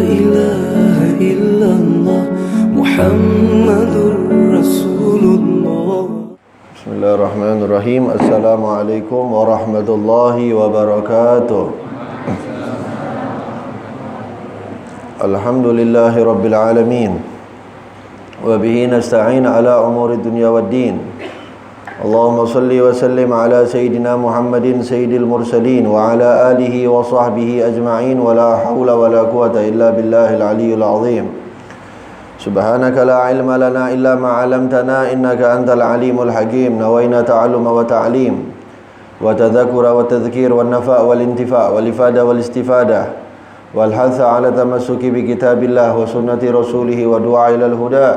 ilaha illallah Muhammadur Rasulullah. Bismillahirrahmanirrahim. Assalamualaikum warahmatullahi wabarakatuh. Alhamdulillahi rabbil alamin. Wa bihi nasta'in ala umuri dunya waddin. Allahumma salli wa sallim ala Sayyidina Muhammadin Sayyidil Mursalin wa ala alihi wa sahbihi ajma'in wa la hawla wa la quwata illa billahil aliyyil azim. Subhanaka la ilma lana illa ma 'allamtana innaka antal alimul hakim. Nawayna ta'alluma wa ta'lim wa tadhakkura wa tadhkir wa nafa' wal intifa' wal ifada wal istifada wal hatha 'ala tamassuki bi kitabillah wa sunnati rasulih wa du'a ila al huda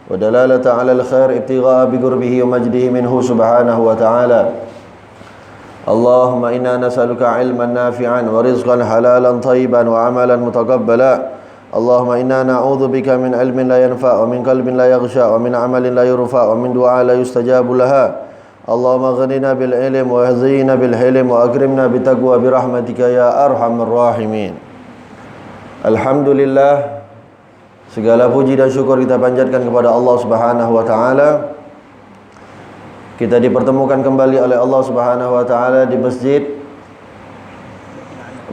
wa dalalata 'ala al khair ibtigha'a bi qurbihi wa majdihi minhu subhanahu wa ta'ala. Allahumma inna nas'aluka 'ilman nafi'an wa rizqan halalan thayyiban wa 'amalan mutaqabbala. Allahumma inna na'udzubika min 'ilmin la yanfa' wa min qalbin la yaghsha wa min 'amalin la yurfa' wa min du'a la yustajabu laha. Allahumma ghnina bil 'ilm wa zina bil hilm wa akrimna bit taqwa bi rahmatika ya arhamar rahimin. Alhamdulillah, segala puji dan syukur kita panjatkan kepada Allah Subhanahu wa taala. Kita dipertemukan kembali oleh Allah Subhanahu wa taala di Masjid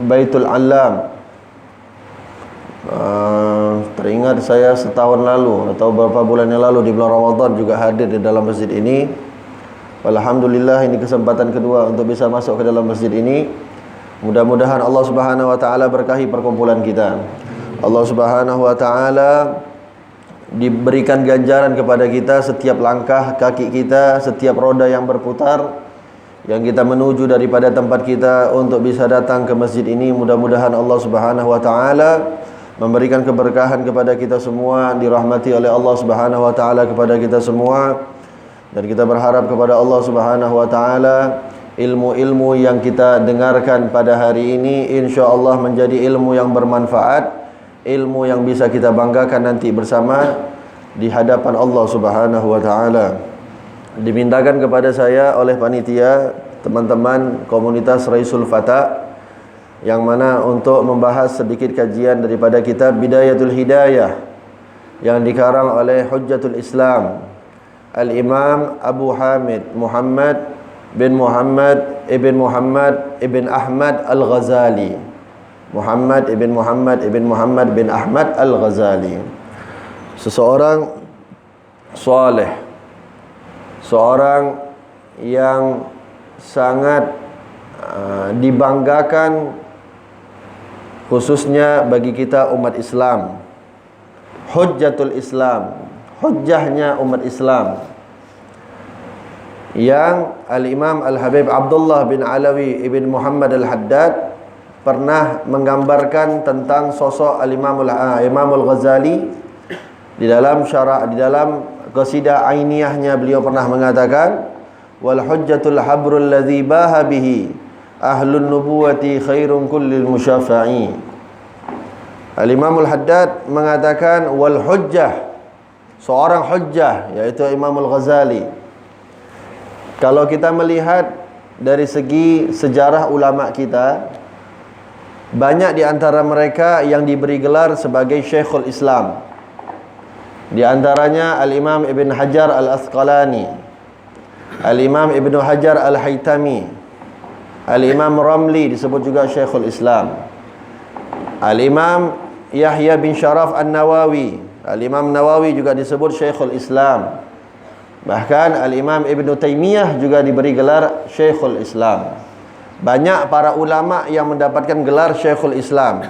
Baitul Alam. Teringat saya setahun lalu atau beberapa bulan yang lalu di bulan Ramadan juga hadir di dalam masjid ini. Alhamdulillah, ini kesempatan kedua untuk bisa masuk ke dalam masjid ini. Mudah-mudahan Allah Subhanahu wa taala berkahi perkumpulan kita. Allah Subhanahu wa taala diberikan ganjaran kepada kita setiap langkah kaki kita, setiap roda yang berputar yang kita menuju daripada tempat kita untuk bisa datang ke masjid ini. Mudah-mudahan Allah Subhanahu wa taala memberikan keberkahan kepada kita semua, dirahmati oleh Allah Subhanahu wa taala kepada kita semua. Dan kita berharap kepada Allah Subhanahu wa taala ilmu-ilmu yang kita dengarkan pada hari ini insya-Allah menjadi ilmu yang bermanfaat, ilmu yang bisa kita banggakan nanti bersama di hadapan Allah Subhanahu wa taala. Dimintakan kepada saya oleh panitia, teman-teman komunitas Raisul Fata, yang mana untuk membahas sedikit kajian daripada kitab Bidayatul Hidayah yang dikarang oleh Hujjatul Islam Al-Imam Abu Hamid Muhammad bin Muhammad ibn Ahmad Al-Ghazali. Muhammad bin Ahmad Al-Ghazali. Seseorang soleh, seorang yang sangat dibanggakan khususnya bagi kita umat Islam. Hujjatul Islam, hujjahnya umat Islam, yang Al-Imam Al-Habib Abdullah bin Alawi ibn Muhammad Al-Haddad pernah menggambarkan tentang sosok Imam Al-Ghazali di dalam qasidah ainiyahnya. Beliau pernah mengatakan, wal hujjatul habrul ladzi baha bihi ahlun nubuwati khairun kullil musyafa'i. Al-Imam Al-Haddad mengatakan wal hujjah, seorang hujjah yaitu Imam Al-Ghazali. Kalau kita melihat dari segi sejarah ulama kita, banyak di antara mereka yang diberi gelar sebagai Syekhul Islam. Di antaranya Al-Imam Ibn Hajar Al-Asqalani, Al-Imam Ibn Hajar Al-Haytami, Al-Imam Ramli disebut juga Syekhul Islam, Al-Imam Yahya bin Sharaf An-Nawawi, Al-Imam Nawawi juga disebut Syekhul Islam. Bahkan Al-Imam Ibn Taymiyah juga diberi gelar Syekhul Islam. Banyak para ulama yang mendapatkan gelar Syekhul Islam.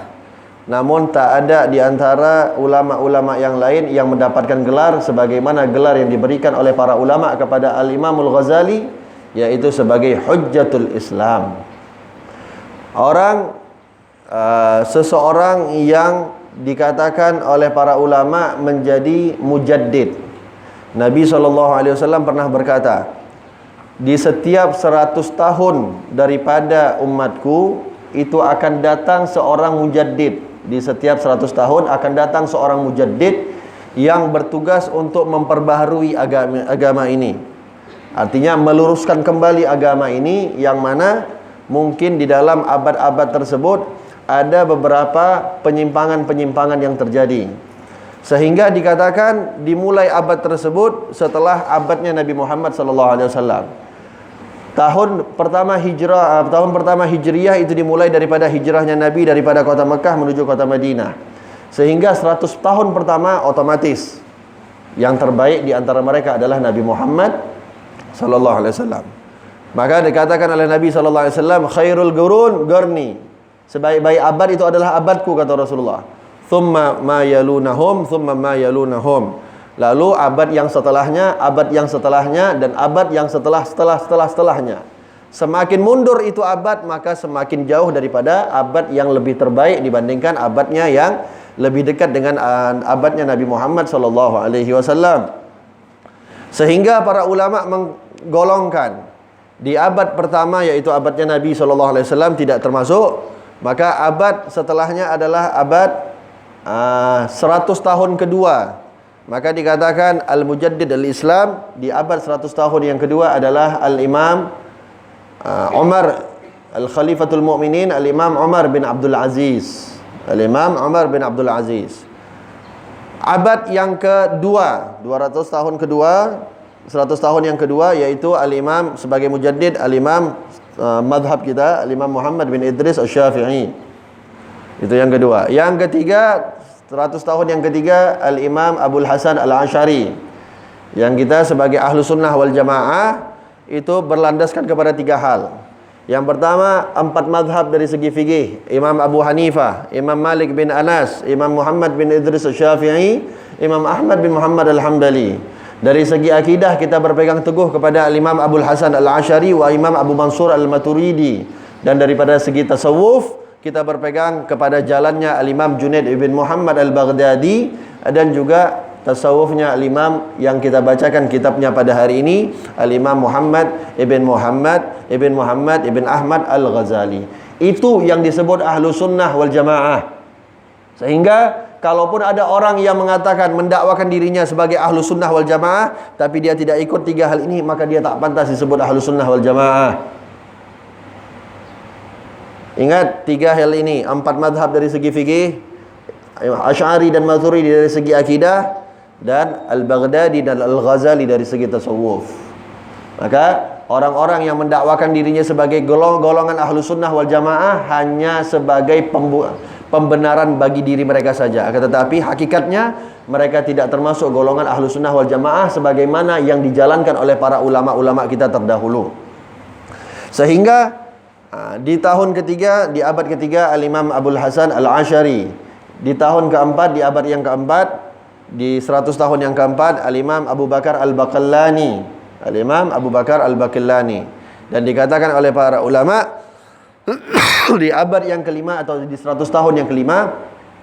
Namun tak ada di antara ulama-ulama yang lain yang mendapatkan gelar sebagaimana gelar yang diberikan oleh para ulama kepada Al-Imam Al-Ghazali, yaitu sebagai Hujjatul Islam. Seseorang yang dikatakan oleh para ulama menjadi mujaddid. Nabi SAW pernah berkata, di setiap 100 tahun daripada umatku itu akan datang seorang mujaddid. Di setiap 100 tahun akan datang seorang mujaddid yang bertugas untuk memperbaharui agama ini. Artinya meluruskan kembali agama ini, yang mana mungkin di dalam abad-abad tersebut ada beberapa penyimpangan-penyimpangan yang terjadi. Sehingga dikatakan dimulai abad tersebut setelah abadnya Nabi Muhammad SAW. Tahun pertama Hijriah itu dimulai daripada hijrahnya Nabi daripada kota Mekah menuju kota Madinah. Sehingga 100 tahun pertama otomatis yang terbaik di antara mereka adalah Nabi Muhammad SAW. Maka dikatakan oleh Nabi SAW, khairul qurun qarni. Sebaik-baik abad itu adalah abadku, kata Rasulullah. Thumma ma yalunahum, thumma ma yalunahum. Lalu abad yang setelahnya, dan abad yang setelahnya. Semakin mundur itu abad, maka semakin jauh daripada abad yang lebih terbaik dibandingkan abadnya yang lebih dekat dengan abadnya Nabi Muhammad SAW. Sehingga para ulama menggolongkan di abad pertama, yaitu abadnya Nabi SAW, tidak termasuk. Maka abad setelahnya adalah abad 100 tahun kedua. Maka dikatakan Al-Mujaddid Al-Islam di abad 100 tahun yang kedua adalah Al-Imam Umar Al-Khalifatul Mu'minin, Al-Imam Umar bin Abdul Aziz. Al-Imam Umar bin Abdul Aziz. Abad yang kedua, 200 tahun kedua, 100 tahun yang kedua, yaitu Al-Imam sebagai Mujaddid, Al-Imam madhab kita, Al-Imam Muhammad bin Idris Asy-Syafi'i. Itu yang kedua. Yang ketiga, 100 tahun yang ketiga, Al-Imam Abul Hasan Al-Asy'ari. Yang kita sebagai ahlu sunnah wal jamaah itu berlandaskan kepada 3 hal. Yang pertama, 4 madhab dari segi fikih. Imam Abu Hanifah, Imam Malik bin Anas, Imam Muhammad bin Idris Asy-Syafi'i, Imam Ahmad bin Muhammad Al-Hambali. Dari segi akidah kita berpegang teguh kepada Imam Abul Hasan Al-Asy'ari wa Imam Abu Mansur Al-Maturidi. Dan daripada segi tasawuf kita berpegang kepada jalannya Al-Imam Junaid ibn Muhammad Al-Baghdadi, dan juga tasawufnya Al-Imam yang kita bacakan kitabnya pada hari ini, Al-Imam Muhammad ibn Ahmad Al-Ghazali. Itu yang disebut ahlu sunnah wal jamaah. Sehingga kalaupun ada orang yang mengatakan, mendakwakan dirinya sebagai ahlu sunnah wal jamaah, tapi dia tidak ikut 3 hal ini, maka dia tak pantas disebut ahlu sunnah wal jamaah. Ingat 3 hal ini, 4 madhab dari segi fikih, Asy'ari dan Maturidi dari segi akidah, dan Al-Baghdadi dan Al-Ghazali dari segi tasawuf. Maka orang-orang yang mendakwakan dirinya sebagai golongan ahlu sunnah wal jamaah hanya sebagai pembenaran bagi diri mereka saja. Tetapi hakikatnya mereka tidak termasuk golongan ahlu sunnah wal jamaah sebagaimana yang dijalankan oleh para ulama-ulama kita terdahulu. Sehingga di tahun ketiga, di abad ketiga, Al-Imam Abul Hasan Al-Asy'ari. Di tahun keempat, di abad yang keempat, di 100 tahun yang keempat, Al-Imam Abu Bakar Al-Baqillani. Al-Imam Abu Bakar Al-Baqillani. Dan dikatakan oleh para ulama di abad yang kelima atau di 100 tahun yang kelima,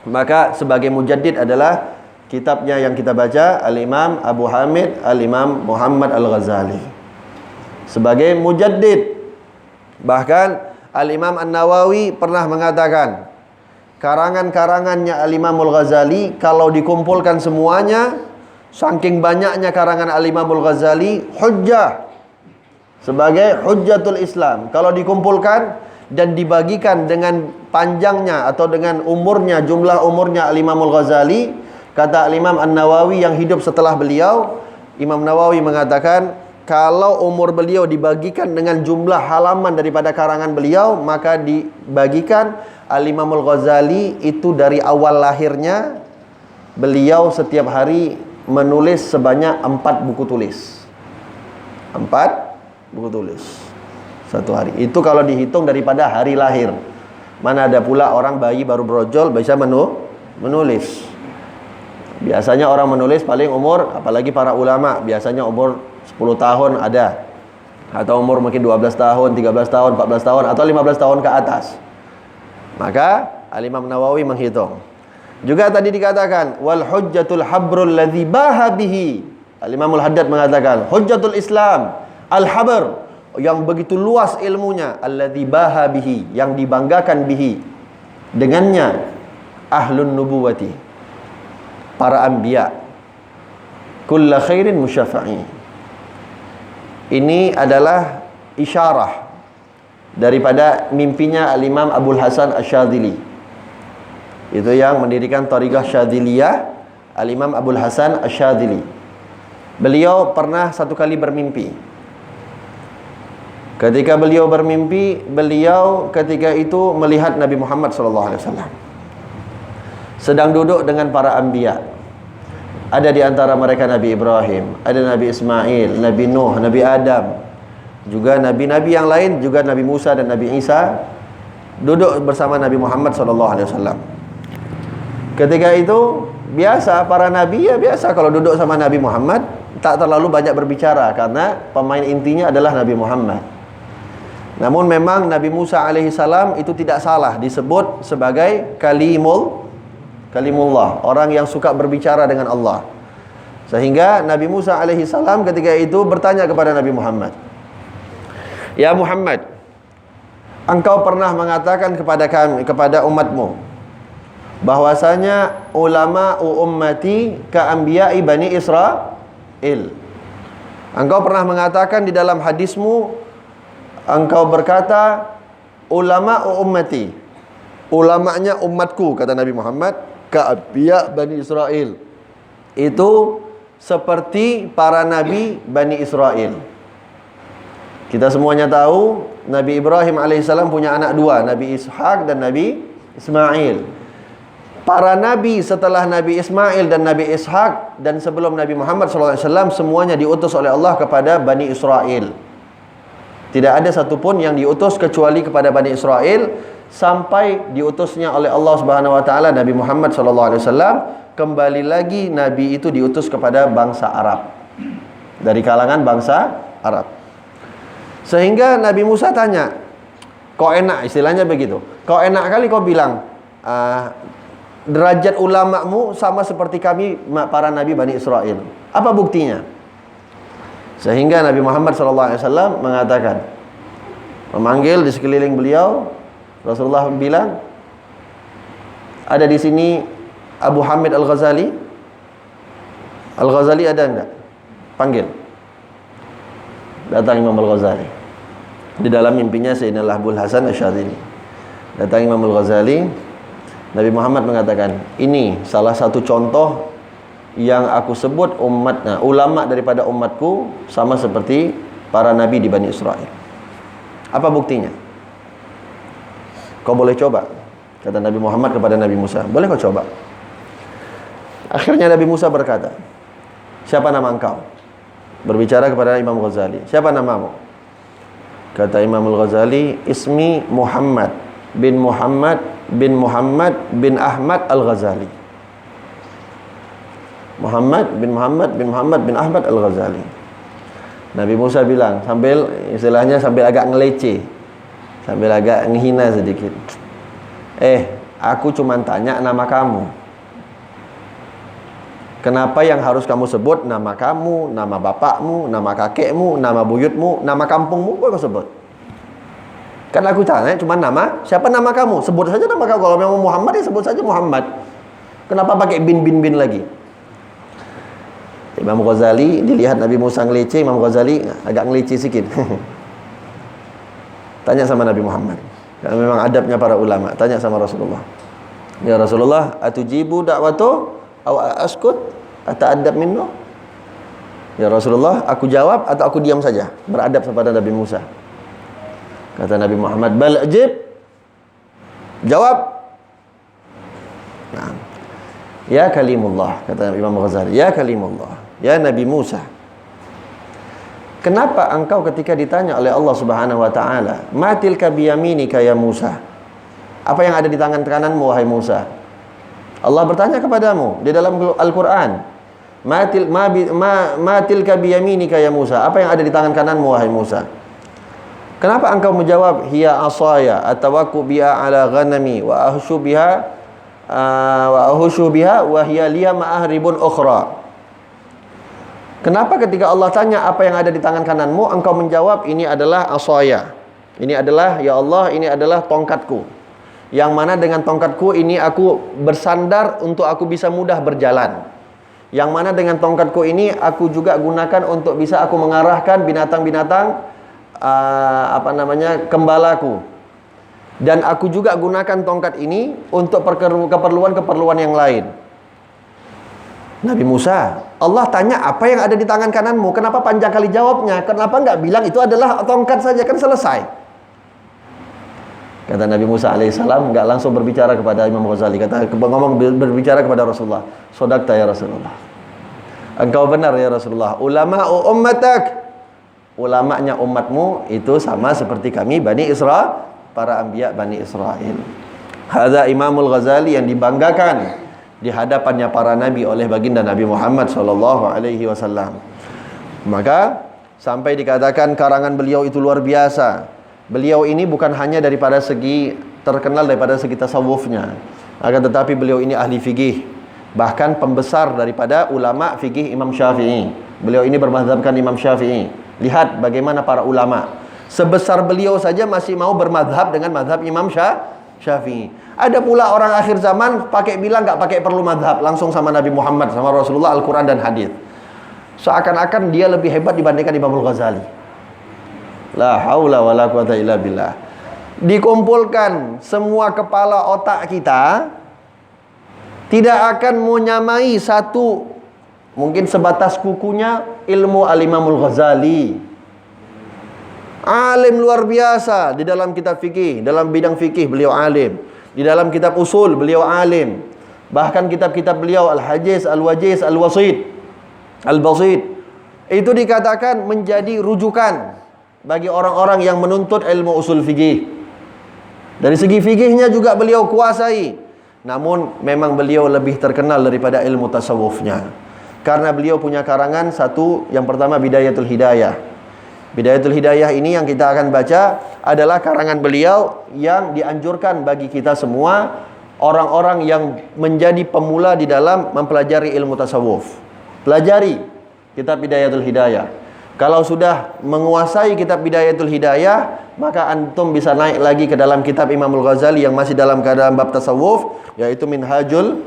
maka sebagai mujaddid adalah kitabnya yang kita baca, Al-Imam Abu Hamid Al-Imam Muhammad Al-Ghazali sebagai mujaddid. Bahkan Al-Imam An-Nawawi pernah mengatakan, karangan-karangannya Al-Imam Al-Ghazali kalau dikumpulkan semuanya, saking banyaknya karangan Al-Imam Al-Ghazali, hujjah, sebagai hujjatul Islam. Kalau dikumpulkan dan dibagikan dengan panjangnya atau dengan umurnya, jumlah umurnya Al-Imam Al-Ghazali, kata Al-Imam An-Nawawi yang hidup setelah beliau, Imam Nawawi mengatakan, kalau umur beliau dibagikan dengan jumlah halaman daripada karangan beliau, maka dibagikan Al-Imam Al-Ghazali itu dari awal lahirnya, beliau setiap hari menulis sebanyak 4 buku tulis. 4 buku tulis satu hari. Itu kalau dihitung daripada hari lahir. Mana ada pula orang bayi baru brojol bisa menulis. Biasanya orang menulis paling umur, apalagi para ulama, biasanya umur 10 tahun ada, atau umur mungkin 12 tahun, 13 tahun, 14 tahun, atau 15 tahun ke atas. Maka Al-Imam Nawawi menghitung. Juga tadi dikatakan wal hujjatul habrul ladzi baha bihi. Al-Imam Al-Haddad mengatakan hujjatul Islam al-habr, yang begitu luas ilmunya, alladzi baha bihi, yang dibanggakan bihi dengannya, ahlun nubuwati, para anbiya, kulla khairin musyafa'i. Ini adalah isyarah daripada mimpinya Al-Imam Abul Hasan Asy-Syadzili. Itu yang mendirikan Thariqah Syadziliyah, Al-Imam Abdul Hasan Asy-Syadzili. Beliau pernah satu kali bermimpi. Ketika beliau bermimpi, beliau ketika itu melihat Nabi Muhammad SAW sedang duduk dengan para anbiya. Ada di antara mereka Nabi Ibrahim, ada Nabi Ismail, Nabi Nuh, Nabi Adam, juga nabi-nabi yang lain, juga Nabi Musa dan Nabi Isa duduk bersama Nabi Muhammad SAW. Ketika itu biasa para nabi ya biasa kalau duduk sama Nabi Muhammad tak terlalu banyak berbicara karena pemain intinya adalah Nabi Muhammad. Namun memang Nabi Musa alaihissalam itu tidak salah disebut sebagai kalimullah, orang yang suka berbicara dengan Allah. Sehingga Nabi Musa alaihissalam ketika itu bertanya kepada Nabi Muhammad, "Ya Muhammad, engkau pernah mengatakan kepada kami, kepada umatmu, bahwasanya ulama ummati ka anbiya'i bani Israil. Engkau pernah mengatakan di dalam hadismu, engkau berkata ulama ummati, ulamanya umatku," kata Nabi Muhammad, "ka anbiya' bani Israil. Itu seperti para nabi Bani Israel." Kita semuanya tahu Nabi Ibrahim alaihissalam punya anak dua, Nabi Ishak dan Nabi Ismail. Para nabi setelah Nabi Ismail dan Nabi Ishak dan sebelum Nabi Muhammad SAW semuanya diutus oleh Allah kepada Bani Israel. Tidak ada satupun yang diutus kecuali kepada Bani Israel sampai diutusnya oleh Allah Subhanahu Wa Taala Nabi Muhammad SAW. Kembali lagi Nabi itu diutus kepada bangsa Arab, dari kalangan bangsa Arab. Sehingga Nabi Musa tanya, "Kok enak," istilahnya begitu, "kok enak kali kau bilang derajat ulamamu sama seperti kami para nabi Bani Israel. Apa buktinya?" Sehingga Nabi Muhammad SAW mengatakan, memanggil di sekeliling beliau. Rasulullah bilang, "Ada di sini Abu Hamid Al-Ghazali? Al-Ghazali ada enggak? Panggil." Datang Imam Al-Ghazali. Di dalam mimpinya Sayyidina Abdul Hasan Asy-Syadzili. Datang Imam Al-Ghazali. Nabi Muhammad mengatakan, "Ini salah satu contoh yang aku sebut ulama daripada umatku sama seperti para nabi di Bani Israel. Apa buktinya? Kau boleh coba," kata Nabi Muhammad kepada Nabi Musa. "Boleh kau coba." Akhirnya Nabi Musa berkata, "Siapa nama engkau?" Berbicara kepada Imam Ghazali. "Siapa namamu?" Kata Imam Al-Ghazali, "Ismi Muhammad bin Muhammad bin Muhammad bin Ahmad Al-Ghazali." Muhammad bin Muhammad bin Muhammad bin Ahmad Al-Ghazali. Nabi Musa bilang sambil istilahnya sambil agak ngeleceh, sambil agak menghina sedikit, "Aku cuma tanya nama kamu. Kenapa yang harus kamu sebut nama kamu, nama bapakmu, nama kakekmu, nama buyutmu, nama kampungmu kau sebut? Kan aku tanya cuma nama, siapa nama kamu? Sebut saja nama kamu. Kalau memang Muhammad ya sebut saja Muhammad. Kenapa pakai bin lagi?" Imam Ghazali dilihat Nabi Musa ngeleceh, Imam Ghazali agak ngeleceh sikit. Tanya sama Nabi Muhammad. Karena memang adabnya para ulama. Tanya sama Rasulullah, "Ya Rasulullah, atujibu da'watu aw askut ata'addab minnu?" "Ya Rasulullah, aku jawab atau aku diam saja?" Beradab kepada Nabi Musa. Kata Nabi Muhammad, "Bal ajib." Jawab. Nah. "Ya kalimullah," kata Imam Ghazali, "Ya kalimullah, ya Nabi Musa, kenapa engkau ketika ditanya oleh Allah Subhanahu wa taala, 'Ma tilka biyaminika ya Musa?' Apa yang ada di tangan kananmu wahai Musa?" Allah bertanya kepadamu di dalam Al-Qur'an, "Ma tilka biyaminika ya Musa?" Apa yang ada di tangan kananmu wahai Musa? Kenapa engkau menjawab, "Hiya asaya atawaku biha ala ghanami wa ahshu biha wa hiya liya ma'ahribun ukhra?" Kenapa ketika Allah tanya apa yang ada di tangan kananmu, engkau menjawab, "Ini adalah asaya. Ini adalah, ya Allah, ini adalah tongkatku. Yang mana dengan tongkatku ini aku bersandar untuk aku bisa mudah berjalan. Yang mana dengan tongkatku ini aku juga gunakan untuk bisa aku mengarahkan binatang-binatang gembalaku. Dan aku juga gunakan tongkat ini untuk keperluan-keperluan yang lain. Nabi Musa, Allah tanya apa yang ada di tangan kananmu, kenapa panjang kali jawabnya? Kenapa enggak bilang itu adalah tongkat saja, kan selesai? Kata Nabi Musa alaihissalam, enggak langsung berbicara kepada Imam Ghazali, berbicara kepada Rasulullah. Sodaqta ya Rasulullah, engkau benar ya Rasulullah. Ulama'u ummatak, ulamanya umatmu itu sama seperti kami Bani Israel, para anbiya Bani Israel. Hadza Imamul Ghazali yang dibanggakan di hadapannya para nabi oleh baginda Nabi Muhammad sallallahu alaihi wasallam. Maka sampai dikatakan karangan beliau itu luar biasa. Beliau ini bukan hanya daripada segi terkenal daripada segi tasawufnya, akan tetapi beliau ini ahli fikih, bahkan pembesar daripada ulama fikih Imam Syafi'i. Beliau ini bermadzhabkan Imam Syafi'i. Lihat bagaimana para ulama sebesar beliau saja masih mau bermadhab dengan madhab Imam Syafi'i. Ada pula orang akhir zaman bilang nggak pakai perlu madhab, langsung sama Nabi Muhammad, sama Rasulullah, Al-Quran dan hadis. Seakan-akan dia lebih hebat dibandingkan Imam Ghazali. La haula wala quwata illa billah. Dikumpulkan semua kepala otak kita, tidak akan menyamai satu, mungkin sebatas kukunya ilmu Al-Imamul Ghazali. Alim luar biasa di dalam kitab fikih, dalam bidang fikih beliau alim. Di dalam kitab usul beliau alim. Bahkan kitab-kitab beliau Al-Hajiz, Al-Wajiz, Al-Wasit, Al-Basit, itu dikatakan menjadi rujukan bagi orang-orang yang menuntut ilmu usul fikih. Dari segi fikihnya juga beliau kuasai. Namun memang beliau lebih terkenal daripada ilmu tasawufnya, karena beliau punya karangan satu, yang pertama Bidayatul Hidayah. Bidayatul Hidayah ini yang kita akan baca adalah karangan beliau yang dianjurkan bagi kita semua orang-orang yang menjadi pemula di dalam mempelajari ilmu tasawuf. Pelajari kitab Bidayatul Hidayah. Kalau sudah menguasai kitab Bidayatul Hidayah, maka antum bisa naik lagi ke dalam kitab Imamul Ghazali yang masih dalam keadaan bab tasawuf, yaitu Minhajul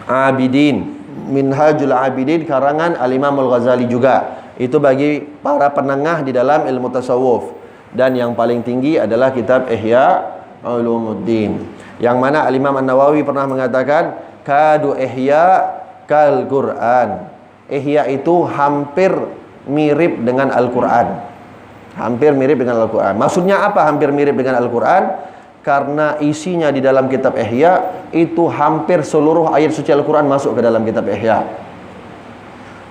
Abidin. Minhajul Abidin karangan Al-Imamul Ghazali juga. Itu bagi para penengah di dalam ilmu tasawuf. Dan yang paling tinggi adalah kitab Ihya Ulumuddin, yang mana Al-Imam An-Nawawi pernah mengatakan kadu Ihya kal Quran. Ihya itu hampir mirip dengan Al-Quran. Hampir mirip dengan Al-Quran. Maksudnya apa hampir mirip dengan Al-Quran? Karena isinya di dalam kitab Ihya itu hampir seluruh ayat suci Al-Quran masuk ke dalam kitab Ihya.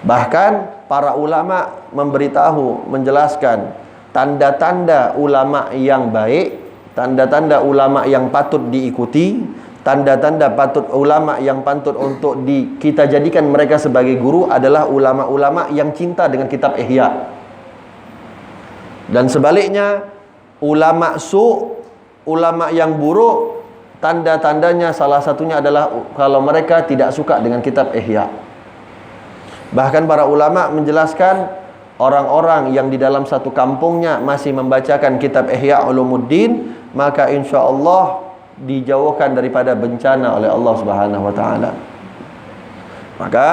Bahkan para ulama memberitahu, menjelaskan tanda-tanda ulama yang baik, tanda-tanda ulama yang patut diikuti, tanda-tanda ulama yang patut untuk kita jadikan mereka sebagai guru adalah ulama-ulama yang cinta dengan kitab Ihya. Dan sebaliknya, ulama ulama yang buruk, tanda-tandanya salah satunya adalah kalau mereka tidak suka dengan kitab Ihya. Bahkan para ulama menjelaskan orang-orang yang di dalam satu kampungnya masih membacakan kitab Ihya Ulumuddin, maka insya Allah dijauhkan daripada bencana oleh Allah Subhanahu wa taala. Maka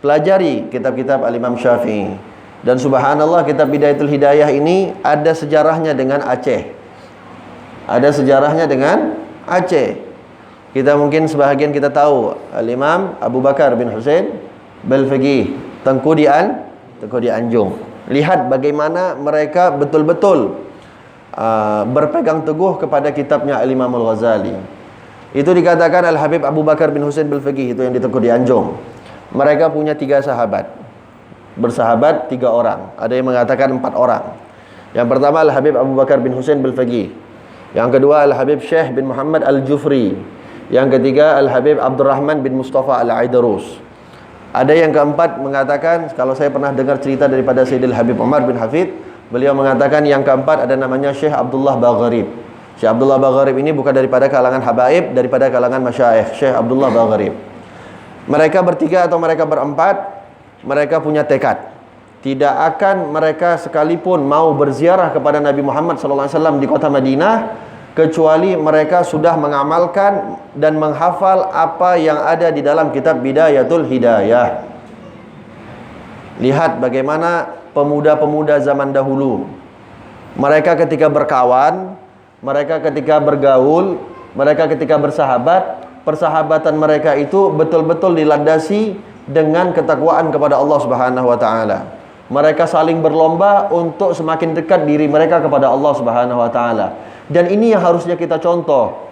pelajari kitab-kitab Al-Imam Syafi'i. Dan subhanallah, kitab Bidayatul Hidayah ini ada sejarahnya dengan Aceh. Ada sejarahnya dengan Aceh. Kita mungkin sebahagian kita tahu Al-Imam Abu Bakar bin Husain Balfaqih, Tengku di Anjung. Lihat bagaimana mereka betul-betul berpegang teguh kepada kitabnya Al-Imamul Ghazali. Itu dikatakan Al-Habib Abu Bakar bin Husain Balfaqih, itu yang di Tengku di Anjung. Mereka punya 3 sahabat. Bersahabat 3 orang. Ada yang mengatakan 4 orang. Yang pertama Al-Habib Abu Bakar bin Husain Balfaqih. Yang kedua Al-Habib Syekh bin Muhammad Al-Jufri. Yang ketiga Al-Habib Abdurrahman bin Mustafa Al-Aidarus. Ada yang keempat mengatakan, kalau saya pernah dengar cerita daripada Sayyidil Habib Umar bin Hafid, beliau mengatakan yang keempat ada namanya Syekh Abdullah Bagharib. Syekh Abdullah Bagharib ini bukan daripada kalangan habaib, daripada kalangan masyaikh, Syekh Abdullah Bagharib. Mereka bertiga atau mereka berempat, mereka punya tekad, tidak akan mereka sekalipun mau berziarah kepada Nabi Muhammad SAW di kota Madinah kecuali mereka sudah mengamalkan dan menghafal apa yang ada di dalam kitab Bidayatul Hidayah. Lihat bagaimana pemuda-pemuda zaman dahulu. Mereka ketika berkawan, mereka ketika bergaul, mereka ketika bersahabat, persahabatan mereka itu betul-betul dilandasi dengan ketakwaan kepada Allah Subhanahu wa taala. Mereka saling berlomba untuk semakin dekat diri mereka kepada Allah Subhanahu wa taala. Dan ini yang harusnya kita contoh.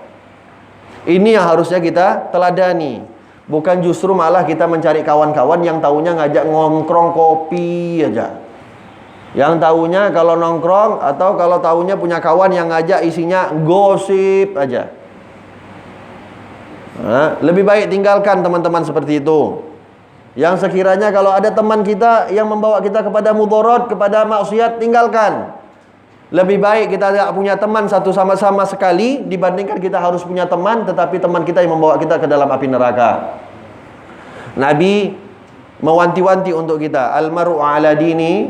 Ini yang harusnya kita teladani. Bukan justru malah kita mencari kawan-kawan yang taunya ngajak ngongkrong kopi aja. Yang taunya kalau nongkrong atau kalau taunya punya kawan yang ngajak isinya gosip aja. Nah, lebih baik tinggalkan teman-teman seperti itu. Yang sekiranya kalau ada teman kita yang membawa kita kepada mudarat, kepada maksiat, tinggalkan. Lebih baik kita tidak punya teman satu sama-sama sekali dibandingkan kita harus punya teman tetapi teman kita yang membawa kita ke dalam api neraka. Nabi mewanti-wanti untuk kita, al-mar'u ala dini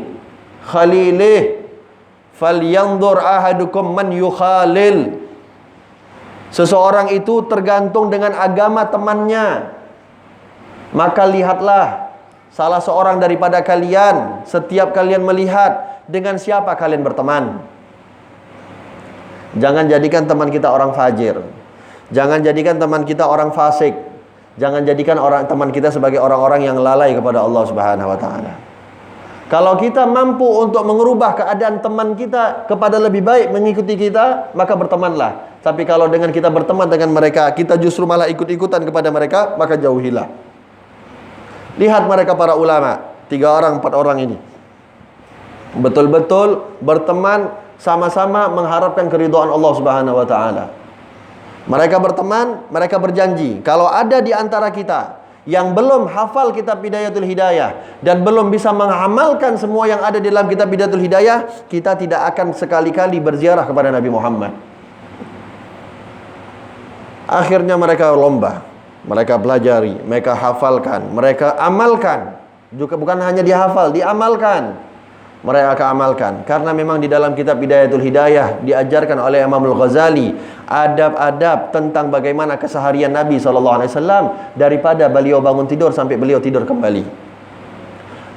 khalilih falyanzur ahadukum man yukhalil. Seseorang itu tergantung dengan agama temannya. Maka lihatlah salah seorang daripada kalian, setiap kalian melihat dengan siapa kalian berteman. Jangan jadikan teman kita orang fajir. Jangan jadikan teman kita orang fasik. Jangan jadikan teman kita sebagai orang-orang yang lalai kepada Allah Subhanahu wa taala. Kalau kita mampu untuk mengubah keadaan teman kita kepada lebih baik mengikuti kita, maka bertemanlah. Tapi kalau dengan kita berteman dengan mereka, kita justru malah ikut-ikutan kepada mereka, maka jauhilah. Lihat mereka para ulama, 3 orang 4 orang ini betul-betul berteman, sama-sama mengharapkan keridhaan Allah Subhanahu wa taala. Mereka berteman, mereka berjanji, kalau ada di antara kita yang belum hafal kitab Bidayatul Hidayah dan belum bisa mengamalkan semua yang ada di dalam kitab Bidayatul Hidayah, kita tidak akan sekali-kali berziarah kepada Nabi Muhammad. Akhirnya mereka lomba, mereka pelajari, mereka hafalkan, mereka amalkan. Juga bukan hanya dihafal, diamalkan. Mereka akan amalkan. Karena memang di dalam kitab Bidayatul Hidayah diajarkan oleh Imam Al-Ghazali adab-adab tentang bagaimana keseharian Nabi SAW daripada beliau bangun tidur sampai beliau tidur kembali.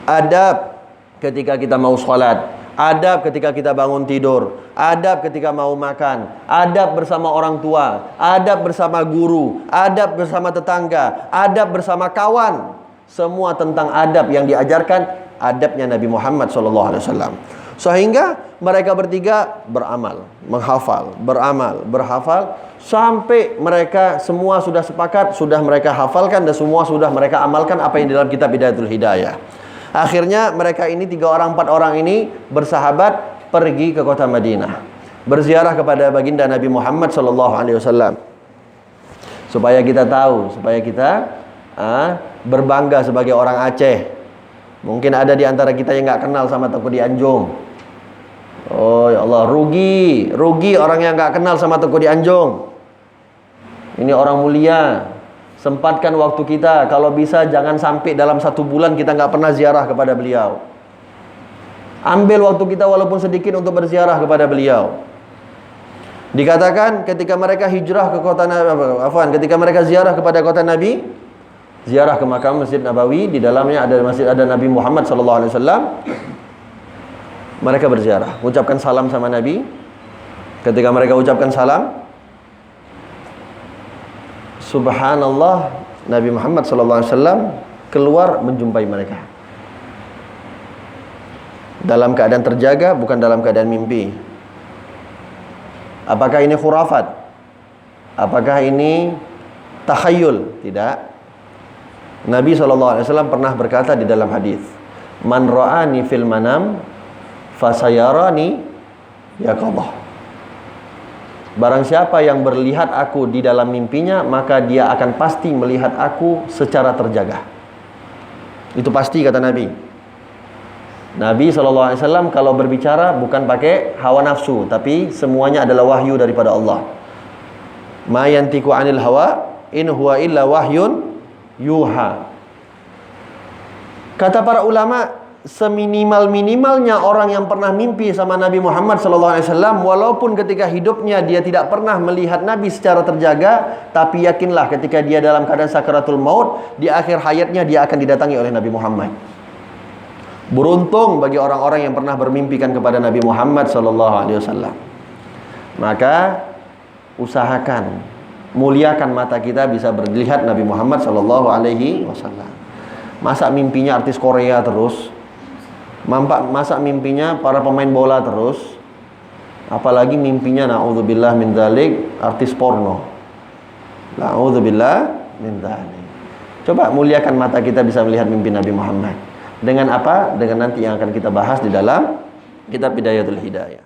Adab ketika kita mau sholat, adab ketika kita bangun tidur, adab ketika mau makan, adab bersama orang tua, adab bersama guru, adab bersama tetangga, adab bersama kawan. Semua tentang adab yang diajarkan adabnya Nabi Muhammad SAW. Sehingga mereka bertiga beramal, menghafal, beramal, berhafal sampai mereka semua sudah sepakat, sudah mereka hafalkan dan semua sudah mereka amalkan apa yang di dalam kitab Bidayatul Hidayah. Akhirnya mereka ini 3 orang 4 orang ini bersahabat pergi ke kota Madinah, berziarah kepada baginda Nabi Muhammad SAW. Supaya kita tahu, supaya kita berbangga sebagai orang Aceh. Mungkin ada di antara kita yang nggak kenal sama Tengku di Anjung. Oh ya Allah, rugi orang yang nggak kenal sama Tengku di Anjung. Ini orang mulia. Sempatkan waktu kita. Kalau bisa jangan sampai dalam 1 bulan kita nggak pernah ziarah kepada beliau. Ambil waktu kita walaupun sedikit untuk berziarah kepada beliau. Dikatakan ketika mereka hijrah ke kota Nabi, ketika mereka ziarah kepada kota Nabi, ziarah ke makam Masjid Nabawi, di dalamnya ada Nabi Muhammad SAW. Mereka berziarah, ucapkan salam sama Nabi. Ketika mereka ucapkan salam, subhanallah, Nabi Muhammad SAW keluar menjumpai mereka dalam keadaan terjaga, bukan dalam keadaan mimpi. Apakah ini khurafat? Apakah ini takhayul? Tidak. Nabi SAW pernah berkata di dalam hadis, man ra'ani fil manam fasayarani yaqadhah. Barang siapa yang melihat aku di dalam mimpinya, maka dia akan pasti melihat aku secara terjaga. Itu pasti, kata Nabi. Nabi SAW kalau berbicara bukan pakai hawa nafsu, tapi semuanya adalah wahyu daripada Allah. Ma yantiqu 'anil hawa in huwa illa wahyun yuha. Kata para ulama, seminimal-minimalnya orang yang pernah mimpi sama Nabi Muhammad SAW, walaupun ketika hidupnya dia tidak pernah melihat Nabi secara terjaga, tapi yakinlah ketika dia dalam keadaan sakaratul maut, di akhir hayatnya dia akan didatangi oleh Nabi Muhammad. Beruntung bagi orang-orang yang pernah bermimpikan kepada Nabi Muhammad SAW. Maka usahakan muliakan mata kita bisa melihat Nabi Muhammad sallallahu alaihi wasallam. Masa mimpinya artis Korea terus? Masa mimpinya para pemain bola terus? Apalagi mimpinya naudzubillah min dzalik artis porno. Naudzubillah min dzalik. Coba muliakan mata kita bisa melihat mimpi Nabi Muhammad. Dengan apa? Dengan nanti yang akan kita bahas di dalam kitab Bidayatul Hidayah.